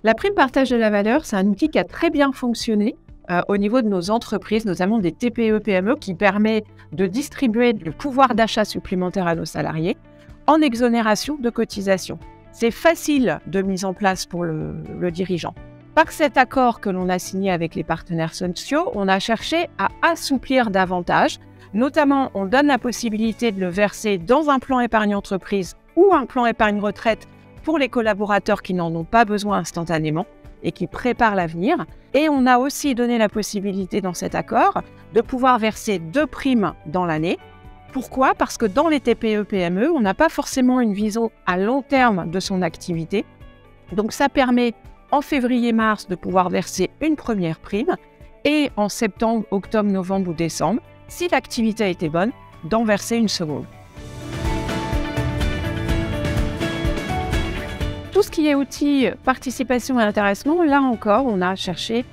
La prime partage de la valeur, c'est un outil qui a très bien fonctionné au niveau de nos entreprises, notamment des TPE-PME, qui permet de distribuer le pouvoir d'achat supplémentaire à nos salariés en exonération de cotisations. C'est facile de mise en place pour le dirigeant. Par cet accord que l'on a signé avec les partenaires sociaux, on a cherché à assouplir davantage. Notamment, on donne la possibilité de le verser dans un plan épargne entreprise ou un plan épargne retraite pour les collaborateurs qui n'en ont pas besoin instantanément et qui préparent l'avenir. Et on a aussi donné la possibilité dans cet accord de pouvoir verser 2 primes dans l'année. Pourquoi ? Parce que dans les TPE-PME, on n'a pas forcément une vision à long terme de son activité. Donc ça permet en février-mars de pouvoir verser une première prime et en septembre, octobre, novembre ou décembre, si l'activité a été bonne, d'en verser une seconde. Tout ce qui est outils, participation et intéressement, là encore, on a cherché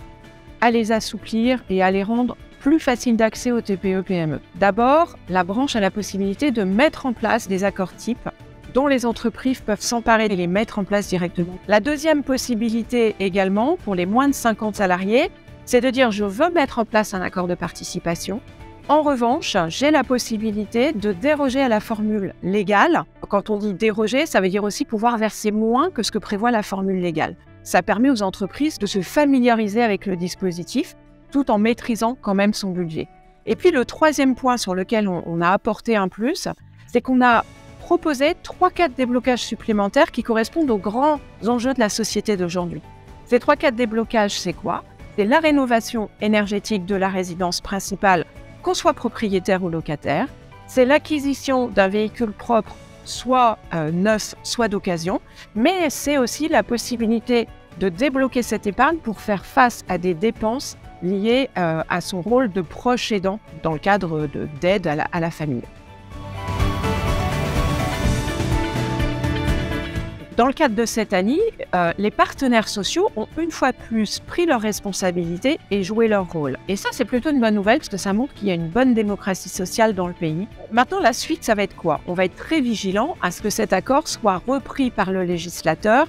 à les assouplir et à les rendre plus faciles d'accès aux TPE-PME. D'abord, la branche a la possibilité de mettre en place des accords types dont les entreprises peuvent s'emparer et les mettre en place directement. La deuxième possibilité également, pour les moins de 50 salariés, c'est de dire « je veux mettre en place un accord de participation ». En revanche, j'ai la possibilité de déroger à la formule légale. Quand on dit déroger, ça veut dire aussi pouvoir verser moins que ce que prévoit la formule légale. Ça permet aux entreprises de se familiariser avec le dispositif tout en maîtrisant quand même son budget. Et puis le troisième point sur lequel on a apporté un plus, c'est qu'on a proposé 3 cas de déblocage supplémentaires qui correspondent aux grands enjeux de la société d'aujourd'hui. Ces 3 cas de déblocage, c'est quoi ? C'est la rénovation énergétique de la résidence principale, qu'on soit propriétaire ou locataire. C'est l'acquisition d'un véhicule propre, soit neuf, soit d'occasion. Mais c'est aussi la possibilité de débloquer cette épargne pour faire face à des dépenses liées à son rôle de proche aidant dans le cadre d'aide à la famille. Dans le cadre de cette année, les partenaires sociaux ont une fois de plus pris leurs responsabilités et joué leur rôle. Et ça, c'est plutôt une bonne nouvelle parce que ça montre qu'il y a une bonne démocratie sociale dans le pays. Maintenant, la suite, ça va être quoi ? On va être très vigilant à ce que cet accord soit repris par le législateur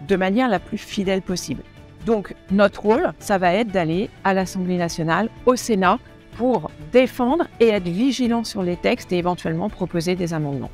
de manière la plus fidèle possible. Donc, notre rôle, ça va être d'aller à l'Assemblée nationale, au Sénat, pour défendre et être vigilant sur les textes et éventuellement proposer des amendements.